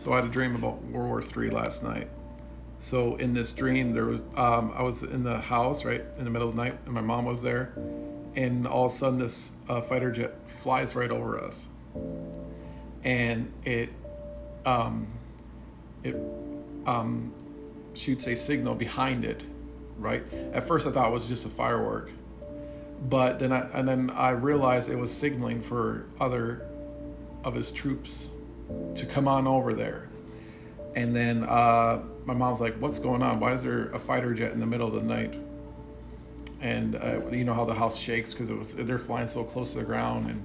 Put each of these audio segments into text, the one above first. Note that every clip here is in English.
So I had a dream about World War III last night. So in this dream, there was I was in the house right in the middle of the night, and my mom was there, and all of a sudden this fighter jet flies right over us, and um, it shoots a signal behind it. Right. At first, I thought it was just a firework, but then I realized it was signaling for other of his troops to come on over there. And then my mom's like, "What's going on? Why is there a fighter jet in the middle of the night?" And you know how the house shakes because they're flying so close to the ground,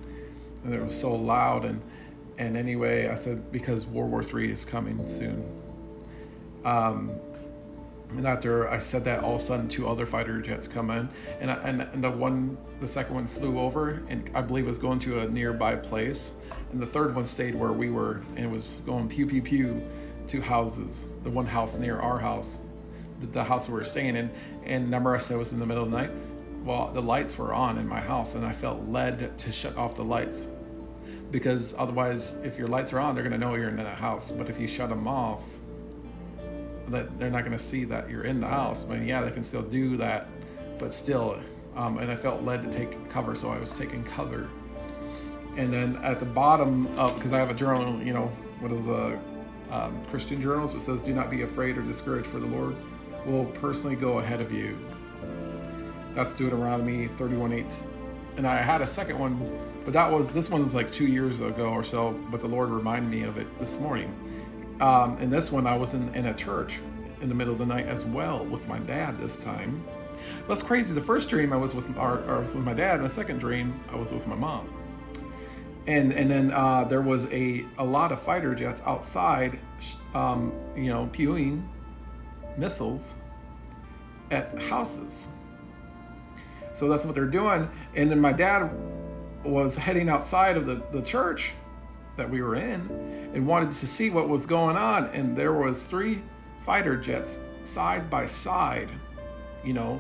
and it was so loud. And anyway, I said because World War III is coming soon. And after I said that, all of a sudden two other fighter jets come in, and the second one flew over, and I believe was going to a nearby place, and the third one stayed where we were, and it was going pew pew pew to houses. The one house near our house, the house we were staying in, and remember I said it was in the middle of the night. Well, the lights were on in my house, and I felt led to shut off the lights, because otherwise, if your lights are on, they're gonna know you're in that house. But if you shut them off, that they're not going to see that you're in the house. I mean, yeah, they can still do that, but still. And I felt led to take cover, so I was taking cover. And then at the bottom of, because I have a journal, you know, what is a Christian journal, so it says, "Do not be afraid or discouraged, for the Lord will personally go ahead of you." That's Deuteronomy 31:8. And I had a second one, but this one was like 2 years ago or so, but the Lord reminded me of it this morning. And this one, I was in a church in the middle of the night as well with my dad this time. That's crazy. The first dream I was with my dad, and the second dream I was with my mom. And then there was a lot of fighter jets outside, you know, pewing missiles at houses. So that's what they're doing. And then my dad was heading outside of the church that we were in and wanted to see what was going on, and there was 3 fighter jets side by side, you know,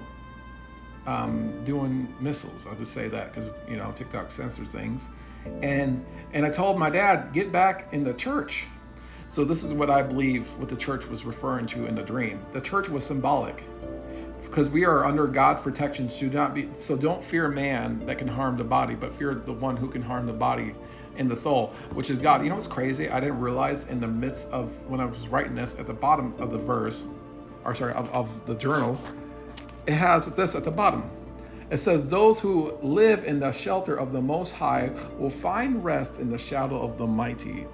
doing missiles. I'll just say that because, you know, TikTok censors things. And I told my dad, "Get back in the church." So this is what I believe what the church was referring to in the dream. The church was symbolic, because we are under God's protection. So don't fear man that can harm the body, but fear the one who can harm the body and the soul, which is God. You know what's crazy? I didn't realize in the midst of when I was writing this, at the bottom of the verse, of the journal, it has this at the bottom. It says, "Those who live in the shelter of the Most High will find rest in the shadow of the Mighty."